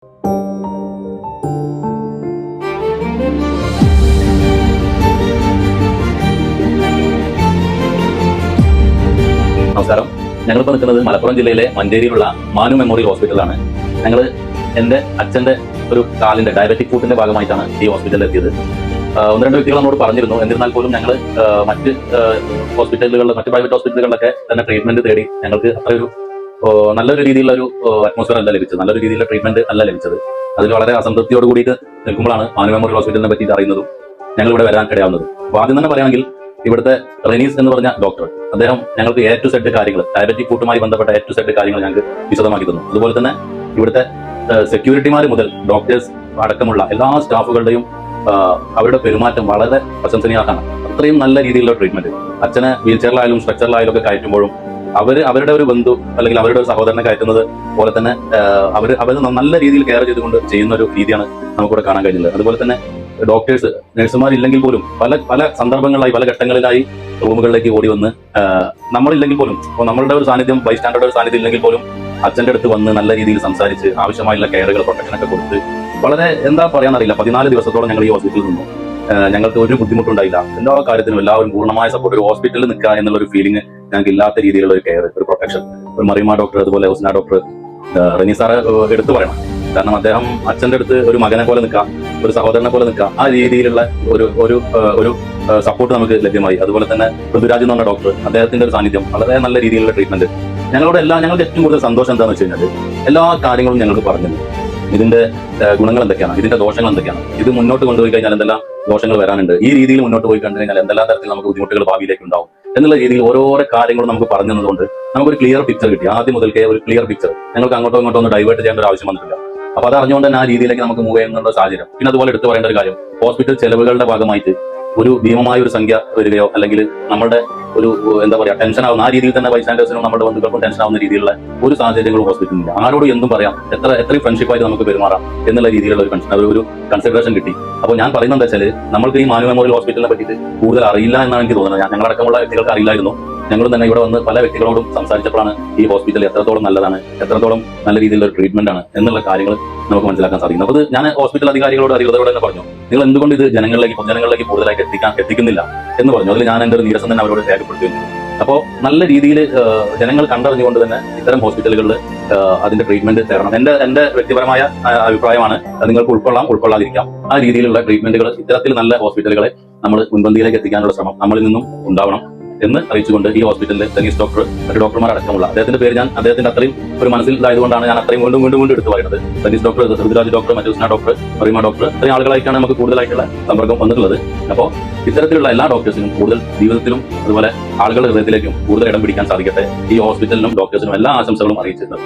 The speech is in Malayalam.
നമസ്കാരം. ഞങ്ങളിപ്പോൾ നിൽക്കുന്നത് മലപ്പുറം ജില്ലയിലെ മഞ്ചേരിയിലുള്ള മാനു മെമ്മോറിയൽ ഹോസ്പിറ്റലാണ്. ഞങ്ങൾ എൻ്റെ അച്ഛൻ്റെ ഒരു കാലിൻ്റെ ഡയബറ്റിക് ഫുഡിൻ്റെ ഭാഗമായിട്ടാണ് ഈ ഹോസ്പിറ്റലിൽ എത്തിയത്. ഒന്ന് രണ്ട് വ്യക്തികൾ നമ്മോട് പറഞ്ഞിരുന്നു. എന്നിരുന്നാൽ പോലും ഞങ്ങൾ മറ്റ് ഹോസ്പിറ്റലുകളിൽ, മറ്റ് പ്രൈവറ്റ് ഹോസ്പിറ്റലുകളിലൊക്കെ തന്നെ ട്രീറ്റ്മെന്റ് തേടി ഞങ്ങൾക്ക് അത്രയൊരു നല്ലൊരു രീതിയിലുള്ള ഒരു അറ്റ്മോസ്ഫിയർ അല്ല ലഭിച്ചത്, നല്ലൊരു രീതിയിലുള്ള ട്രീറ്റ്മെന്റ് അല്ല ലഭിച്ചത്. അതിൽ വളരെ അസംതൃപ്തിയോട് കൂടിയിട്ട് നിൽക്കുമ്പോഴാണ് മാനു മെമ്മോറിയൽ ഹോസ്പിറ്റലിനെ പറ്റി അറിയുന്നതും ഞങ്ങൾ ഇവിടെ വരാൻ ഇടയാവുന്നതും. അപ്പോൾ ആദ്യം തന്നെ പറയുകയാണെങ്കിൽ ഇവിടുത്തെ റെനീസ് എന്ന് പറഞ്ഞ ഡോക്ടർ, അദ്ദേഹം ഞങ്ങൾക്ക് A to Z കാര്യങ്ങൾ, ഡയബറ്റിക് ഫുഡുമായി ബന്ധപ്പെട്ട A to Z കാര്യങ്ങൾ ഞങ്ങൾക്ക് വിശദമാക്കി തന്നു. അതുപോലെ തന്നെ ഇവിടുത്തെ സെക്യൂരിറ്റിമാർ മുതൽ ഡോക്ടേഴ്സ് അടക്കമുള്ള എല്ലാ സ്റ്റാഫുകളുടെയും അവരുടെ പെരുമാറ്റം വളരെ പ്രശംസനീയമാണ്. അത്രയും നല്ല രീതിയിലുള്ള ട്രീറ്റ്മെന്റ്. അച്ഛനെ വീൽ ചെയറിലായാലും സ്ട്രക്ചറിലായാലും ഒക്കെ കയറ്റുമ്പോഴും അവരുടെ ഒരു ബന്ധു അല്ലെങ്കിൽ അവരുടെ ഒരു സഹോദരനെ കയറ്റുന്നത് പോലെ തന്നെ അവർ നല്ല രീതിയിൽ കെയർ ചെയ്തുകൊണ്ട് ചെയ്യുന്ന ഒരു രീതിയാണ് നമുക്കിവിടെ കാണാൻ കഴിഞ്ഞത്. അതുപോലെ തന്നെ ഡോക്ടേഴ്സ്, നഴ്സുമാരില്ലെങ്കിൽ പോലും പല സന്ദർഭങ്ങളിലായി, പല ഘട്ടങ്ങളിലായി റൂമുകളിലേക്ക് ഓടി വന്ന് നമ്മളില്ലെങ്കിൽ പോലും, നമ്മളുടെ ഒരു സാന്നിധ്യം, ബൈസ്റ്റാൻഡറുടെ ഒരു സാന്നിധ്യം ഇല്ലെങ്കിൽ പോലും അച്ഛൻ്റെ അടുത്ത് വന്ന് നല്ല രീതിയിൽ സംസാരിച്ച് ആവശ്യമായുള്ള കെയറുകൾ, പ്രൊട്ടക്ഷനൊക്കെ കൊടുത്ത് വളരെ എന്താ പറയാനറിയില്ല, 14 ദിവസത്തോളം ഞങ്ങൾ ഈ ഹോസ്പിറ്റലിൽ നിന്നു. ഞങ്ങൾക്ക് ഒരു ബുദ്ധിമുട്ടുണ്ടായില്ല. എല്ലാ കാര്യത്തിനും എല്ലാവരും പൂർണ്ണമായ സപ്പോർട്ട്. ഒരു ഹോസ്പിറ്റലിൽ നിൽക്കുക എന്നുള്ള ഒരു ഫീലിംഗ് ഞങ്ങൾക്ക് ഇല്ലാത്ത രീതിയിലുള്ള ഒരു കെയർ, ഒരു പ്രൊട്ടക്ഷൻ. ഒരു മറിയമ്മ ഡോക്ടർ, അതുപോലെ ഹുസ്ന ഡോക്ടർ, റെനി സാറെ എടുത്തു പറയണം. കാരണം അദ്ദേഹം അച്ഛൻ്റെ അടുത്ത് ഒരു മകനെ പോലെ നിൽക്കാം, ഒരു സഹോദരനെ പോലെ നിൽക്കാം. ആ രീതിയിലുള്ള ഒരു സപ്പോർട്ട് നമുക്ക് ലഭ്യമായി. അതുപോലെ തന്നെ പൃഥ്വിരാജ് എന്ന് പറഞ്ഞ ഡോക്ടർ, അദ്ദേഹത്തിന്റെ ഒരു സാന്നിധ്യം, വളരെ നല്ല രീതിയിലുള്ള ട്രീറ്റ്മെന്റ്. ഞങ്ങൾക്ക് ഏറ്റവും കൂടുതൽ സന്തോഷം എന്താണെന്ന് വെച്ച് കഴിഞ്ഞാൽ എല്ലാ കാര്യങ്ങളും ഞങ്ങൾക്ക് പറഞ്ഞു. ഇതിന്റെ ഗുണങ്ങൾ എന്തൊക്കെയാണ്, ഇതിന്റെ ദോഷങ്ങൾ എന്തൊക്കെയാണ്, ഇത് മുന്നോട്ട് കൊണ്ടുപോയി കഴിഞ്ഞാൽ എന്തെല്ലാം ദോഷങ്ങൾ വരാനുണ്ട്, ഈ രീതിയിൽ മുന്നോട്ട് പോയി കണ്ടു കഴിഞ്ഞാൽ എന്തെല്ലാം തരത്തിൽ നമുക്ക് ബുദ്ധിമുട്ടുകൾ ഭാവിയിലേക്ക് ഉണ്ടാവും എന്നുള്ള രീതിയിൽ ഓരോരോ കാര്യങ്ങളും നമുക്ക് പറഞ്ഞു തന്നതുകൊണ്ട് നമുക്കൊരു ക്ലിയർ പിക്ചർ കിട്ടി. ആദ്യം മുതൽക്കേ ഒരു ക്ലിയർ പിക്ചർ. ഞങ്ങൾക്ക് അങ്ങോട്ടോ ഇങ്ങോട്ടോ ഒന്ന് ഡൈവേർട്ട് ചെയ്യേണ്ട ഒരു ആവശ്യം വന്നിട്ടില്ല. അപ്പൊ അത് അറിഞ്ഞുകൊണ്ട് തന്നെ ആ രീതിയിലേക്ക് നമുക്ക് മൂവ് ചെയ്യുന്ന സാഹചര്യം. പിന്നെ അതുപോലെ എടുത്തു പറയേണ്ട ഒരു കാര്യം, ഹോസ്പിറ്റൽ ചെലവുകളുടെ ഭാഗമായിട്ട് ഒരു ഭീമമായ ഒരു സംഖ്യ വരികയോ അല്ലെങ്കിൽ നമ്മുടെ ഒരു എന്താ പറയുക ടെൻഷൻ ആവുന്ന, ആ രീതിയിൽ തന്നെ ബൈസ്റ്റാൻഡേഴ്സിനും നമ്മുടെ ബന്ധുക്കൾക്കും ടെൻഷൻ ആവുന്ന രീതിയിലുള്ള ഒരു സാഹചര്യങ്ങളും ഹോസ്പിറ്റലില്ല. ആരോടും എന്തും പറയാം, എത്രയും ഫ്രണ്ട്ഷിപ്പായിട്ട് നമുക്ക് പെരുമാറാം എന്നുള്ള രീതിയിലുള്ള ഒരു കൺസിഡറേഷൻ കിട്ടി. അപ്പോൾ ഞാൻ പറയുന്നത് എന്താ വെച്ചാൽ, നമ്മൾക്ക് ഈ മാനു മെമ്മോറിയൽ ഹോസ്പിറ്റലിനെ പറ്റിയിട്ട് കൂടുതൽ അറിയില്ല എന്നാണ് എനിക്ക് തോന്നുന്നത്. ഞങ്ങളടക്കമുള്ള വ്യക്തികൾക്ക് അറിയില്ലായിരുന്നു. ഞങ്ങളും തന്നെ ഇവിടെ വന്ന് പല വ്യക്തികളോടും സംസാരിച്ചപ്പോഴാണ് ഈ ഹോസ്പിറ്റൽ എത്രത്തോളം നല്ലതാണ്, എത്രത്തോളം നല്ല രീതിയിലുള്ള ഒരു ട്രീറ്റ്മെന്റ് ആണ് എന്നുള്ള കാര്യങ്ങൾ നമുക്ക് മനസ്സിലാക്കാൻ സാധിക്കും. അപ്പോൾ ഞാൻ ഹോസ്പിറ്റൽ അധികാരികളോട് തന്നെ പറഞ്ഞു, നിങ്ങൾ എന്തുകൊണ്ട് ഇത് പൊതുജനങ്ങളിലേക്ക് കൂടുതലായിട്ട് എത്തിക്കുന്നില്ല എന്ന് പറഞ്ഞു. അതിൽ ഞാൻ എൻ്റെ ഒരു നിരസനം തന്നെ അവരോട് രേഖപ്പെടുത്തുകയും ചെയ്തു. അപ്പോൾ നല്ല രീതിയിൽ ജനങ്ങൾ കണ്ടറിഞ്ഞുകൊണ്ട് തന്നെ ഇത്തരം ഹോസ്പിറ്റലുകളിൽ അതിന്റെ ട്രീറ്റ്മെന്റ് തരണം. എന്റെ വ്യക്തിപരമായ അഭിപ്രായമാണ്. നിങ്ങൾക്ക് ഉൾക്കൊള്ളാതിരിക്കാം. ആ രീതിയിലുള്ള ട്രീറ്റ്മെന്റുകൾ, ഇത്തരത്തിൽ നല്ല ഹോസ്പിറ്റലുകളെ നമ്മൾ മുൻപന്തിയിലേക്ക് എത്തിക്കാനുള്ള ശ്രമം നമ്മളിൽ നിന്നും ഉണ്ടാവണം എന്ന് അറിയിച്ചുകൊണ്ട് ഈ ഹോസ്പിറ്റലിലെ റെനീസ് ഡോക്ടർ, മറ്റു ഡോക്ടർമാർ അടക്കമുള്ള, അദ്ദേഹത്തിന്റെ പേര് ഞാൻ അദ്ദേഹത്തിന്റെ അത്രയും ഒരു മനസ്സിലായതുകൊണ്ടാണ് ഞാൻ അത്രയും വീണ്ടും എടുത്തു പറയുന്നത്. റെനീസ് ഡോക്ടർ, പൃഥ്വിരാജ് ഡോക്ടർ, മറ്റു ഹുസ്ന ഡോക്ടർ, മറിയമ്മ ഡോക്ടർ, ഇത്രയും ആളുകളായിട്ടാണ് നമുക്ക് കൂടുതലായിട്ടുള്ള സമ്പർക്കം വന്നിട്ടുള്ളത്. അപ്പോൾ ഇത്തരത്തിലുള്ള എല്ലാ ഡോക്ടേഴ്സിനും കൂടുതൽ ജീവിതത്തിലും അതുപോലെ ആളുകളുടെ ഹൃദയത്തിലേക്കും കൂടുതൽ ഇടം പിടിക്കാൻ സാധിക്കട്ടെ. ഈ ഹോസ്പിറ്റലിനും ഡോക്ടേഴ്സിനും എല്ലാ ആശംസകളും അറിയിച്ചിട്ടുണ്ട്.